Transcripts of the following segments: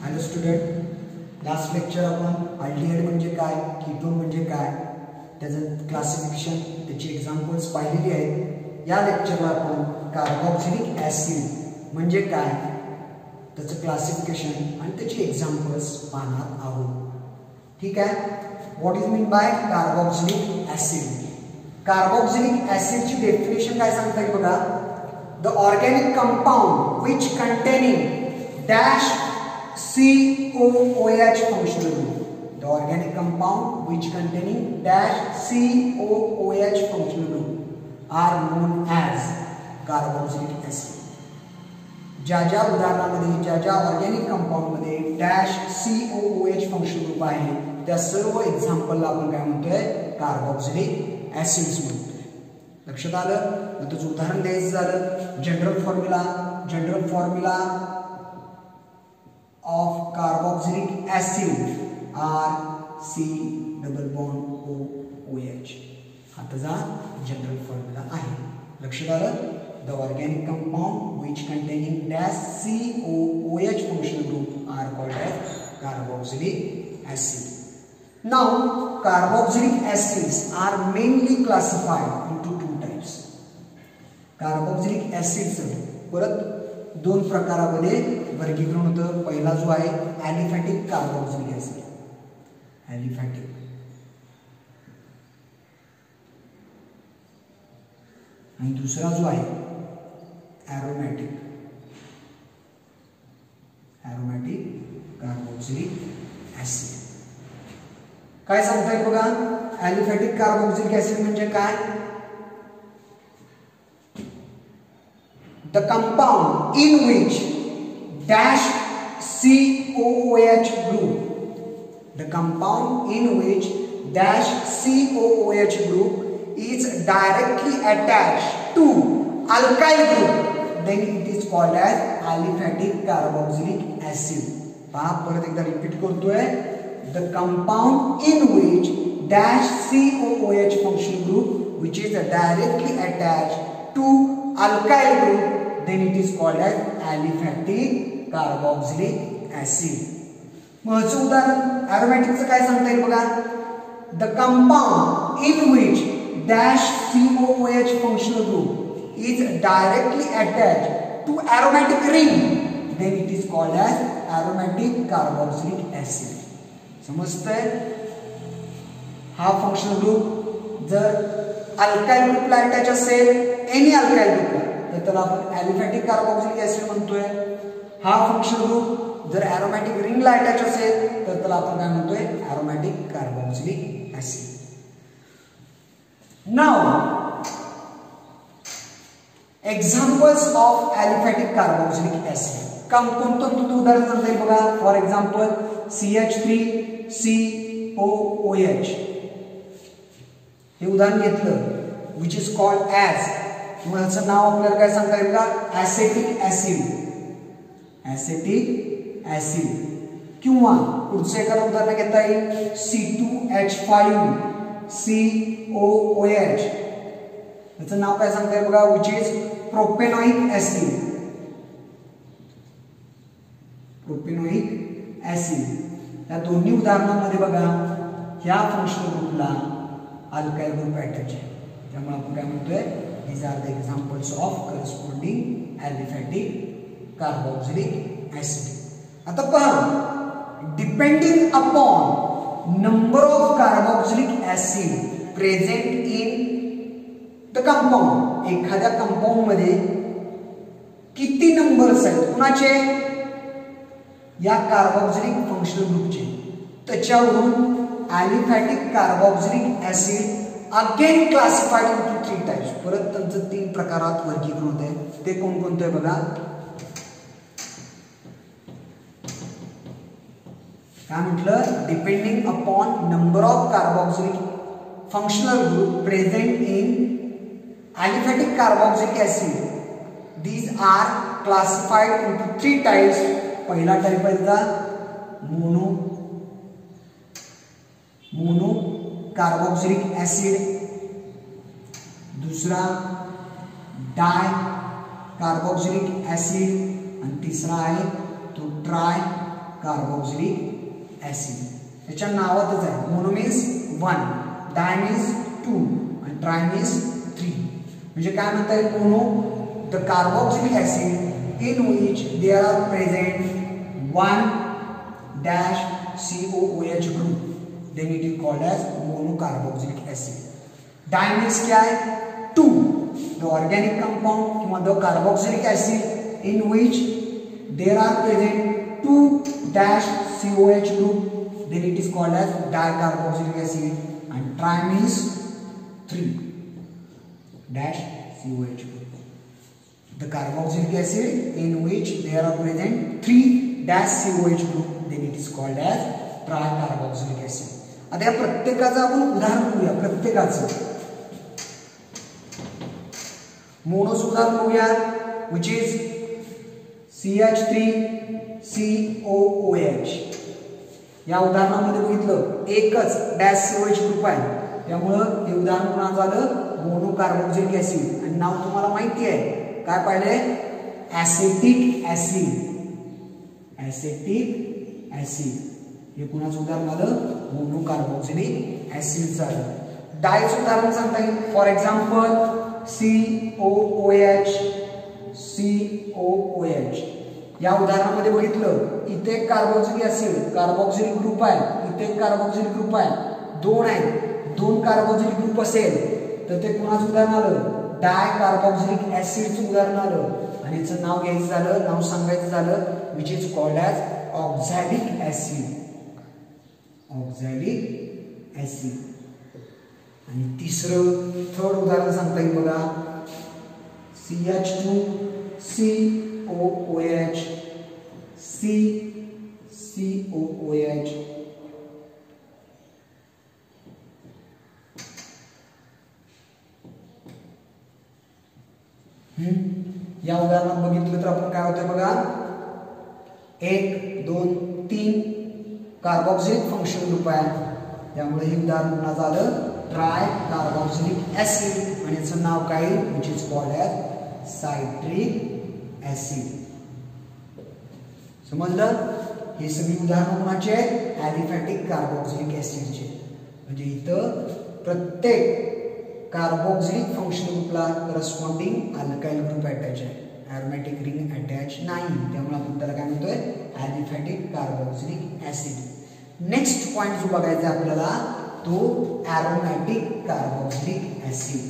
Hello student, last lecture आपण aldehyde म्हणजे काय, कीटोन म्हणजे काय, त्याचं क्लासिफिकेशन, त्याची एक्झाम्पल्स पाहिलेली आहेत. या लेक्चरला आपण कार्बोक्सिलिक ॲसिड म्हणजे काय, त्याचं क्लासिफिकेशन आणि त्याची एक्झाम्पल्स पाहणार आहोत. ठीक आहे. What is mean by carboxylic acid? Carboxylic ॲसिडची डेफिनेशन काय सांगता येईल बघा. The organic compound which containing dash COOH functional group. The organic compound which containing dash COOH functional group are known as carboxylic acid. ज्या ज्या उदाहरणामध्ये ज्या ज्या ऑर्गॅनिक कंपाऊंड मध्ये डॅश COOH फंक्शनल ग्रुप आहे त्या सर्व एक्झाम्पलला आपण काय म्हणतोय, कार्बोक्सिलिक ऍसिड्स म्हणतोय. लक्षात आलं? मग त्याचं उदाहरण द्यायचं झालं, general formula of carboxylic acid are C double bond OH. हा त्याचा जनरल फॉर्म्युला आहे. लक्षात आलं? The organic compound which containing dash COOH functional group are called as carboxylic acid. Now carboxylic acids are mainly classified into two types. Carboxylic acids परत दोन प्रकारामध्ये वर्गीकरण होतं. पहिला जो आहे ॲलिफॅटिक कार्बोक्सिलिक ऍसिड, ॲलिफॅटिक, आणि दुसरा जो आहे ॲरोमॅटिक कार्बोक्सिलिक ऍसिड. काय सांगता येईल बघा, ॲलिफॅटिक कार्बोक्सिलिक ऍसिड म्हणजे काय? The compound in which dash COOH group, the compound in which dash COOH group is directly attached to alkyl group, then it is called as aliphatic carboxylic acid. पहा परत एकदा repeat करतोय. The compound in which dash COOH functional group which is directly attached to alkyl group, then it is called as aliphatic carboxylic acid. महत्त्वाचं उदाहरण ॲरोमॅटिकचं काय सांगता येईल बघा. The compound in which dash COOH functional group is directly attached to aromatic ring, then it is called as aromatic carboxylic acid. समजतंय? हा functional group जर alkyl ग्रुपला अटॅच असेल, एनी अल्काइल ग्रुपला, तर त्याला आपण ॲलिफॅटिक कार्बोक्सिलिक ऍसिड म्हणतोय. हा फंक्शनल ग्रुप जर ॲरोमॅटिक रिंगला अटॅच असेल तर त्याला आपण काय म्हणतोय, aromatic carboxylic acid. Now examples of aliphatic carboxylic acid. कोणतं उदाहरण सांगता येईल बघा. फॉर एक्झाम्पल CH3COOH हे उदाहरण घेतलं, विच इज कॉल्ड ॲज, किंवा याचं नाव आपल्याला काय सांगता येईल का, ॲसेटिक ऍसिड. किंवा पुढचं एखादं उदाहरण घेता येईल C2H5COOH, याचं नाव काय सांगता येईल बघा, विच इज प्रोपेनोइक ऍसिड. या दोन्ही उदाहरणांमध्ये बघा ह्या फंक्शनल ग्रुपला अल्काइल ग्रुप अटॅच आहे, त्यामुळे आपण काय म्हणतोय, these are the examples of corresponding aliphatic carboxylic acid. आता पहा, depending upon number of carboxylic acid present in the compound, एखाद्या कंपाऊंड मध्ये किती नंबर्स आहेत कुणाचे, या कार्बोक्सिलिक फंक्शनल ग्रुपचे, त्याच्यावरून aliphatic carboxylic acid again classified into 3 types. परत त्यांचं 3 प्रकारात वर्गीकरण होते. ते कोणकोणते बघा. काय म्हटलं, depending upon number of carboxylic functional group present in aliphatic carboxylic acid, these are classified into 3 types. पहिला टाइप आहे मोनो कार्बोक्सिलिक ऍसिड, दुसरा डाय कार्बोक्सिलिक ऍसिड, आणि तिसरा आहे तो ट्राय कार्बोक्सिलिक ऍसिड. त्याच्या नावातच आहे. मोनो मीन्स 1, डाय मीन्स 2 आणि ट्राय मीन्स 3. म्हणजे काय म्हणता येईल? Mono the carboxylic acid in which there are present 1 dash COOH group, then it is called as monocarboxylic acid. Di means क्या है? 2. The organic compound किंवा the carboxylic acid in which there are present 2 dash COH group, then it is called as dicarboxylic acid. And tri means 3 dash COH group. The carboxylic acid in which there are present 3 dash COH group, then it is called as tricarboxylic acid. आता या प्रत्येकाचं आपण उदाहरण बघूया. प्रत्येकाचं मोनोचं उदाहरण बघूया, which is CH3COOH. या उदाहरणामध्ये बघितलं एकच डॅश COH ग्रुप आहे, त्यामुळं हे उदाहरण पुन्हा झालं मोनो कार्बोक्सिलिक ऍसिड. आणि नाव तुम्हाला माहिती आहे काय पाहिले? ऍसेटिक ऍसिड. ऍसेटिक ऍसिड हे कुणाचं उदाहरण आलं? मोनो कार्बोक्सिलिक ऍसिड झालं. डायचं उदाहरण सांगता येईल. For example COOH. या उदाहरणामध्ये बघितलं इथे एक कार्बोक्सिलिक ऍसिड कार्बोक्सिलिक ग्रुप आहे, इथे एक कार्बोक्सिलिक ग्रुप आहे, 2 आहेत. 2 कार्बोक्सिलिक ग्रुप असेल तर ते कुणाचं उदाहरण आलं? डाय कार्बोक्सिलिक ऍसिडचं उदाहरण आलं. आणि याचं नाव घ्यायचं झालं, नाव सांगायचं झालं, which is called as oxalic acid. Oxalic acid. आणि तिसरं थर्ड उदाहरण सांगता येईल बघा. CH2COOH. COOH. या उदाहरणात बघितलं तर आपण काय होतंय बघा, 1 2 3 कार्बोक्सिलिक फंक्शन ग्रुप आहे, त्यामुळे हे उदाहरण पुन्हा झालं ट्राय कार्बोक्सिलिक ऍसिड. आणि याचं नाव काय? Which is called as citric acid. समजलं? हे सगळी उदाहरणं कोणाचे आहेत? ॲलिफॅटिक कार्बोक्सिलिक ऍसिडचे. म्हणजे इथं प्रत्येक कार्बोक्सिलिक फंक्शन ग्रुपला करस्पॉन्डिंग अल्काइल ग्रुप अटॅच आहे, ॲरोमॅटिक रिंग अटॅच नाही, त्यामुळे आपण त्याला काय म्हणतोय? Aliphatic carboxylic acid. Next point जो बघायचा आहे आपल्याला तो aromatic carboxylic acid.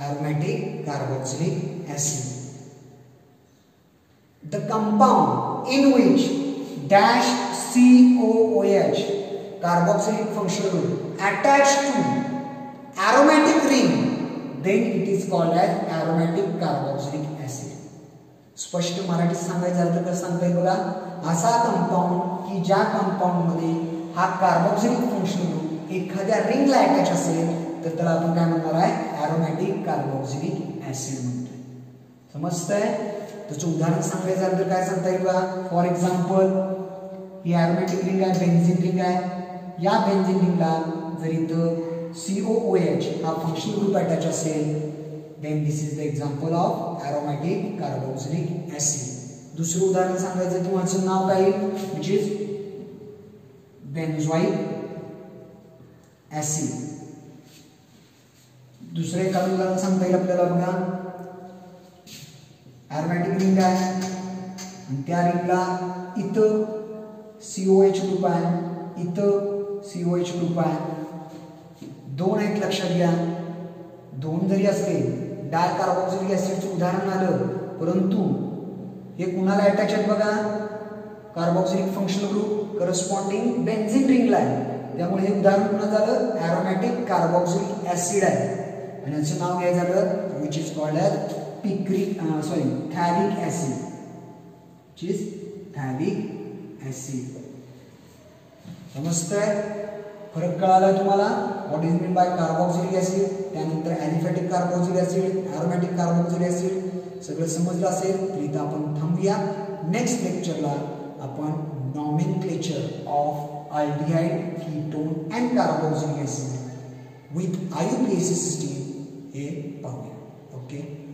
Aromatic carboxylic acid. The compound in which dash COOH carboxylic functional group attached to aromatic ring, then it is called as aromatic carboxylic acid. स्पष्ट मराठीत सांगायचं झालं तर कसं सांगता येईल बघा. असा कंपाऊंड की ज्या कंपाऊंड मध्ये हा कार्बोक्सिलिक फंक्शनल ग्रुप एखाद्या रिंगला अटॅच असेल तर त्याला आपण काय म्हणणार आहे? ॲरोमॅटिक कार्बोक्सिलिक ऍसिड म्हणतोय. समजतंय? त्याचं उदाहरण सांगायचं झालं तर काय सांगता येईल बघा. For example he aromatic ring आहे, बेन्झिन रिंग आहे. या बेन्झिन रिंगला जर इथं COOH हा फंक्शनल ग्रुप अटॅच असेल, then this is the example of aromatic carboxylic acid. दुसरं उदाहरण सांगायचं तुम्हाला नाव काय? which is benzoic acid. दुसरे एखादं उदाहरण सांगता येईल आपल्याला बघा. ॲरोमॅटिक रिंग आहे आणि त्या रिंगला इथं COH ग्रुप आहे, इथं COH ग्रुप आहे. 2 आहेत लक्षात घ्या. 2 जरी असले डाय कार्बोक्सिलिक ऍसिडचं उदाहरण आलं, परंतु हे कुणाला अटॅच आहेत बघा? Carboxylic functional group corresponding benzene रिंगला आहे, त्यामुळे हे उदाहरण पुन्हा झालं ॲरोमॅटिक कार्बोक्सिलिक ऍसिड आहे. आणि याचं नाव घ्यायचं झालं which is called as phthalic acid. Which is phthalic acid. समजतंय? फरक कळाला तुम्हाला? What is mean by carboxylic acid, त्यानंतर aliphatic carboxylic acid, aromatic carboxylic acid सगळं समजलं असेल तर इथं आपण थांबूया. नेक्स्ट लेक्चरला आपण nomenclature of aldehyde, ketone and carboxylic acid with IUPAC system हे पाहूया. ओके.